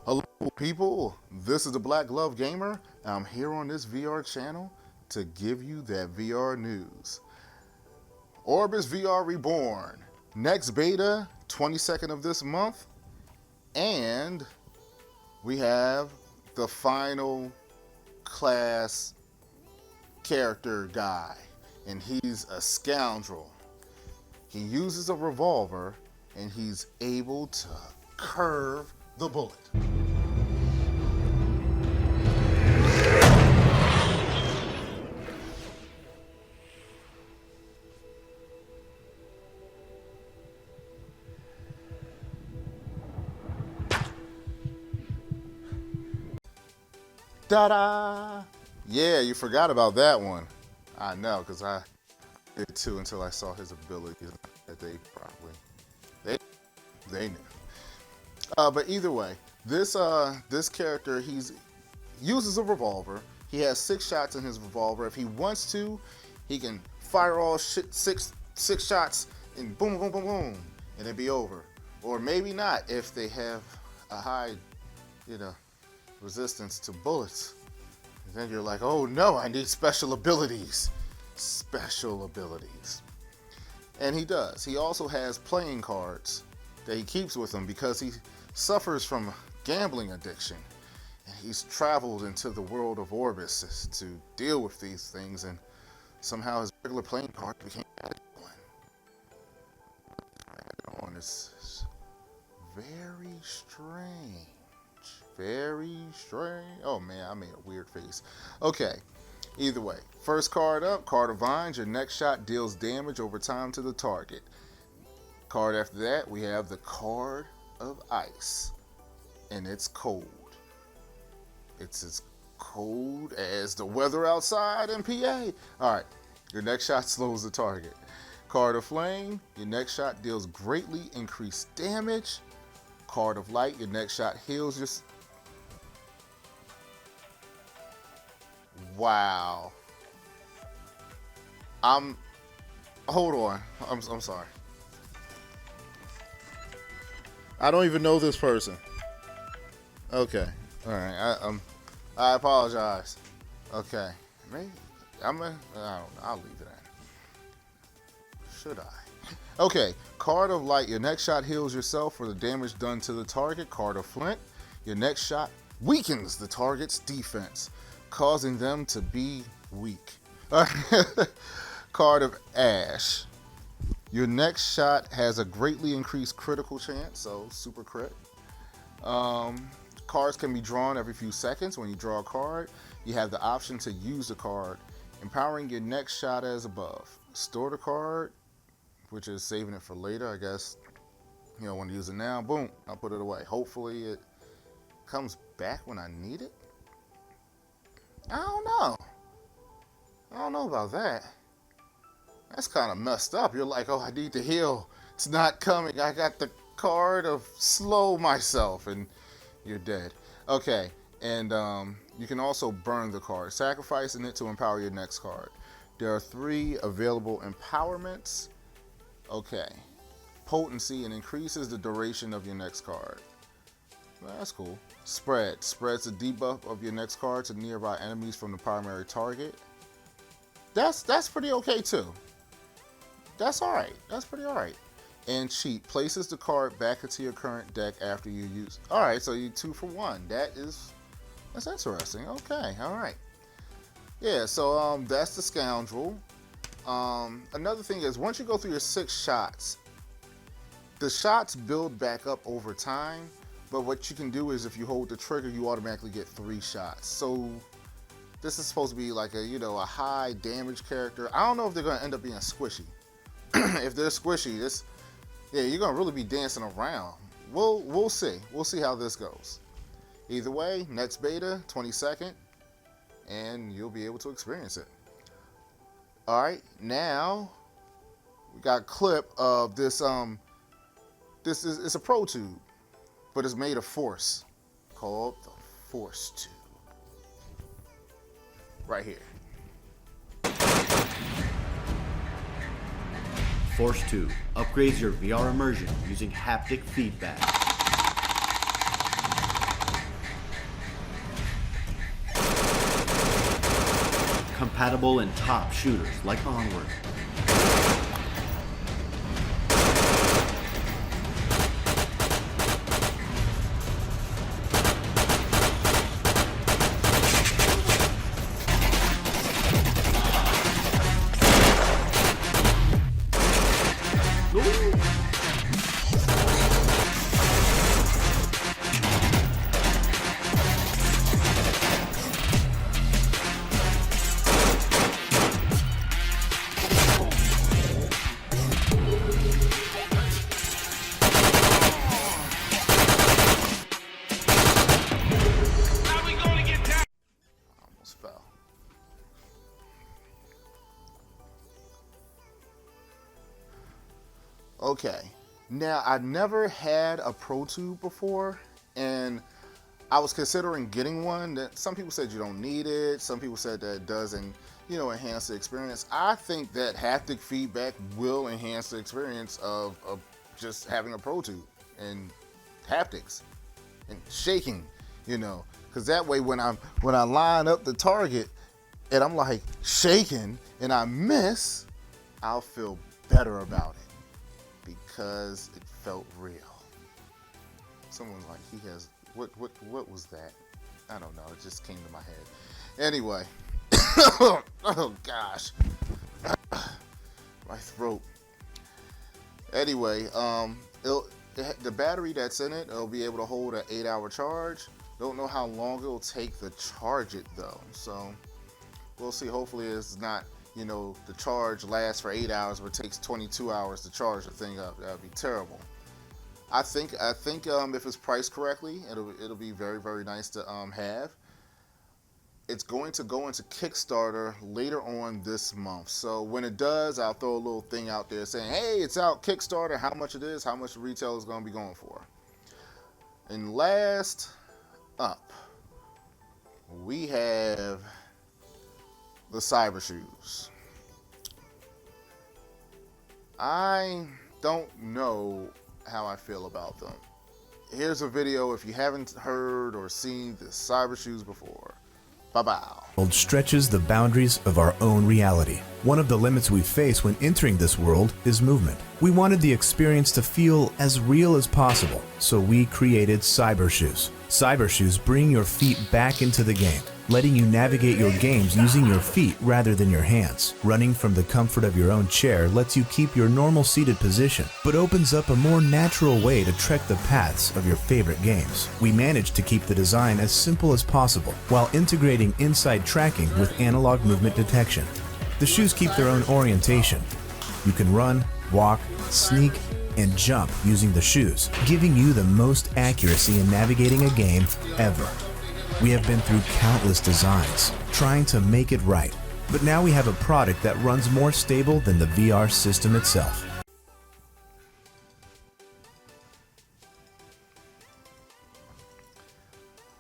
Hello people, this is the Black Glove Gamer. I'm here on this VR channel to give you that VR news. OrbusVR Reborn, next beta, 22nd of this month, and we have the final class character guy, and he's a scoundrel. He uses a revolver, and he's able to curve the bullet. Ta-da! Yeah, you forgot about that one. I know, because I did too until I saw his abilities that they knew. But either way, this character, he uses a revolver. He has 6 shots in his revolver. If he wants to, he can fire all six shots and boom, boom, boom, boom, and it'd be over. Or maybe not if they have a high, resistance to bullets. And then you're like, oh no, I need special abilities. Special abilities. And he does. He also has playing cards that he keeps with him because he suffers from gambling addiction. And he's traveled into the world of Orbus to deal with these things, and somehow his regular playing card became added on. It's very strange. Very strange. Oh man, I made a weird face. Okay, either way. First card up, Card of Vines. Your next shot deals damage over time to the target. Card after that, we have the Card of Ice. And it's cold. It's as cold as the weather outside in PA. Alright, your next shot slows the target. Card of Flame. Your next shot deals greatly increased damage. Card of Light. Your next shot heals your... Wow. Hold on. I'm sorry. I don't even know this person. Okay. All right. I apologize. Okay. Maybe I don't know. I'll leave it at. Should I? Okay. Card of Light. Your next shot heals yourself for the damage done to the target. Card of Flint. Your next shot weakens the target's defense, causing them to be weak. Card of Ash. Your next shot has a greatly increased critical chance, so super crit. Cards can be drawn every few seconds. When you draw a card, you have the option to use the card, empowering your next shot as above. Store the card, which is saving it for later, I guess. You don't want to use it now. Boom, I'll put it away. Hopefully it comes back when I need it. I don't know about that. That's kind of messed up. You're like, oh, I need to heal. It's not coming. I got the card of slow myself, and you're dead. Okay, and you can also burn the card, sacrificing it to empower your next card. There are 3 available empowerments. Okay. Potency, and increases the duration of your next card. Well, that's cool. Spread. Spreads the debuff of your next card to nearby enemies from the primary target. That's pretty okay too. That's alright. That's pretty alright. And Cheat. Places the card back into your current deck after you use. Alright, so you 2 for 1. That's interesting. Okay, alright. Yeah, so that's the Scoundrel. Another thing is, once you go through your 6 shots, the shots build back up over time. But what you can do is, if you hold the trigger, you automatically get 3 shots. So this is supposed to be like a high damage character. I don't know if they're gonna end up being squishy. If they're squishy, you're gonna really be dancing around. We'll see. We'll see how this goes. Either way, next beta, 22nd, and you'll be able to experience it. All right, now we got a clip of this. It's a ProTube, but it's made of force, called the ForceTube. Right here. ForceTube upgrades your VR immersion using haptic feedback. compatible in top shooters like Onward. Almost fell. Okay, now I never had a ProTube before, and I was considering getting one. That some people said you don't need it. Some people said that it doesn't, enhance the experience. I think that haptic feedback will enhance the experience of just having a ProTube and haptics and shaking, because that way when I line up the target and I'm like shaking and I miss, I'll feel better about it because it felt real. Someone's like, he has what was that? I don't know, it just came to my head. Anyway, oh gosh, my throat. Anyway, the battery that's in it, it'll be able to hold an 8-hour charge. Don't know how long it'll take to charge it though, so we'll see. Hopefully it's not, the charge lasts for 8 hours but takes 22 hours to charge the thing up. That'd be terrible. I think if it's priced correctly, it'll be very, very nice to have. It's going to go into Kickstarter later on this month. So when it does, I'll throw a little thing out there saying, hey, it's out Kickstarter, how much it is, how much the retail is going to be going for. And last up, we have the cyber shoes. I don't know how I feel about them. Here's a video if you haven't heard or seen the cyber shoes before. Bye-bye. Stretches the boundaries of our own reality. One of the limits we face when entering this world is movement. We wanted the experience to feel as real as possible, so we created cyber shoes. Cyber shoes bring your feet back into the game, letting you navigate your games using your feet rather than your hands. Running from the comfort of your own chair lets you keep your normal seated position, but opens up a more natural way to trek the paths of your favorite games. We managed to keep the design as simple as possible, while integrating inside tracking with analog movement detection. The shoes keep their own orientation. You can run, walk, sneak, and jump using the shoes, giving you the most accuracy in navigating a game ever. We have been through countless designs, trying to make it right, but now we have a product that runs more stable than the VR system itself.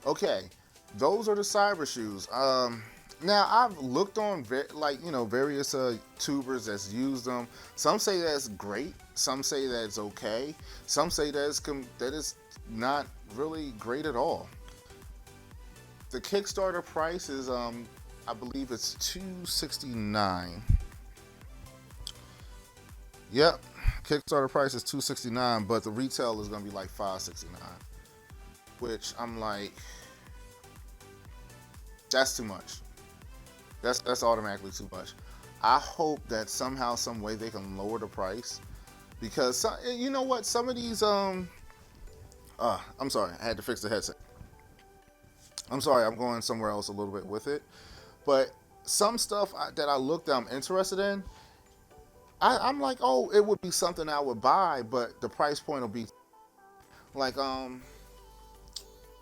Okay, those are the cyber shoes. Now I've looked on various tubers that's used them. Some say that's great. Some say that it's okay. Some say that it's not really great at all. The Kickstarter price is, I believe it's $269. Yep, Kickstarter price is $269, but the retail is gonna be like $569, which I'm like, that's too much. That's automatically too much. I hope that somehow, some way they can lower the price, because you know what? Some of these, I'm sorry, I had to fix the headset. I'm sorry, I'm going somewhere else a little bit with it. But some stuff that I looked at, I'm interested in, I'm like, oh, it would be something I would buy, but the price point will be like, I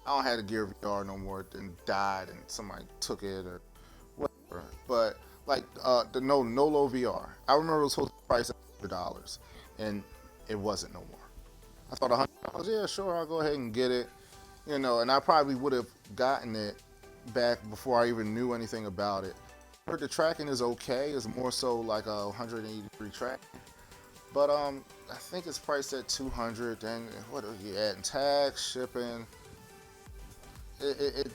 don't have the Gear VR no more, and died, and somebody took it or whatever. But like the Nolo VR, I remember it was supposed to be priced at $100, and it wasn't no more. I thought $100, yeah, sure, I'll go ahead and get it. And I probably would have gotten it back before I even knew anything about it. I heard the tracking is okay. It's more so like a 180-degree track. But I think it's priced at $200. Then what are you adding? Tax, shipping. It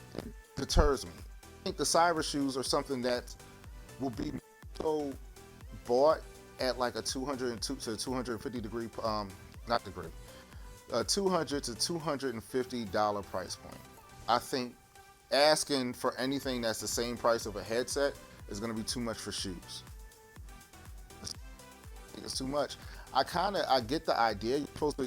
deters me. I think the cyber shoes are something that will be so bought at like a 202 to 250 degree, not degree, 200 to $250 price point. I think asking for anything that's the same price of a headset is going to be too much for shoes. It's too much. I get the idea.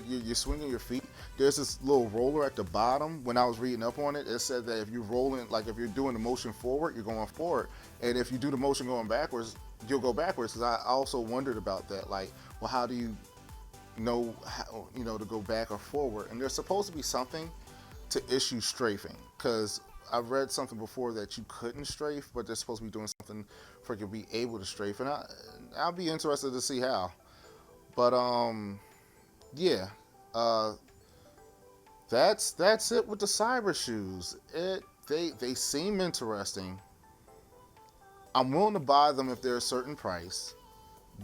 You're swinging your feet. There's this little roller at the bottom. When I was reading up on it, it said that if you're rolling, like if you're doing the motion forward, you're going forward, and if you do the motion going backwards, you'll go backwards. Because I also wondered about that. Like, well, how do you know how, to go back or forward? And there's supposed to be something to issue strafing, because I've read something before that you couldn't strafe, but they're supposed to be doing something for you to be able to strafe, and I'll be interested to see how. But yeah, that's it with the cyber shoes. They seem interesting. I'm willing to buy them if they're a certain price,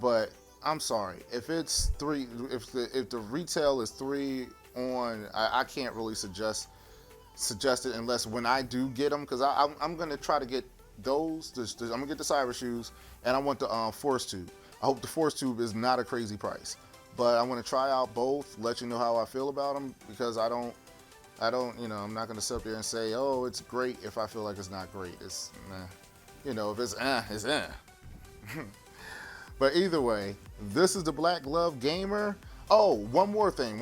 but I'm sorry, if it's if the retail is $3 on, I can't really suggest it unless when I do get them, because I'm gonna try to get those. I'm gonna get the cyber shoes, and I want the ForceTube. I hope the ForceTube is not a crazy price, but I'm gonna try out both. Let you know how I feel about them, because I don't. I'm not gonna sit up there and say, oh, it's great if I feel like it's not great. It's, if it's it's But either way, this is the Black Glove Gamer. Oh, one more thing.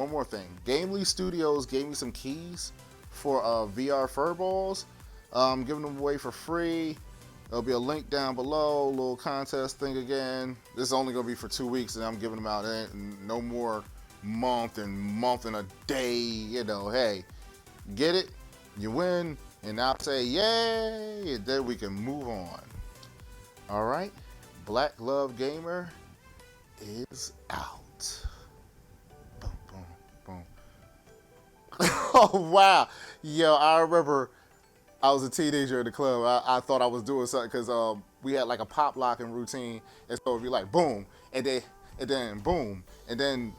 Gamely Studios gave me some keys for VR furballs. Giving them away for free. There'll be a link down below, little contest thing again. This is only gonna be for 2 weeks, and I'm giving them out. No more month and a day. Hey, get it, you win, and I'll say yay, and then we can move on. All right, Black Glove Gamer is out. Boom, boom, boom. Oh wow, yo, I remember. I was a teenager in the club. I thought I was doing something, because we had like a pop locking routine, and so it'd be like boom, and then boom, and then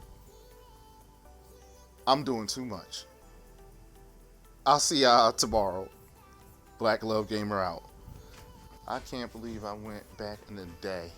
I'm doing too much. I'll see y'all tomorrow. Black Glove Gamer out. I can't believe I went back in the day.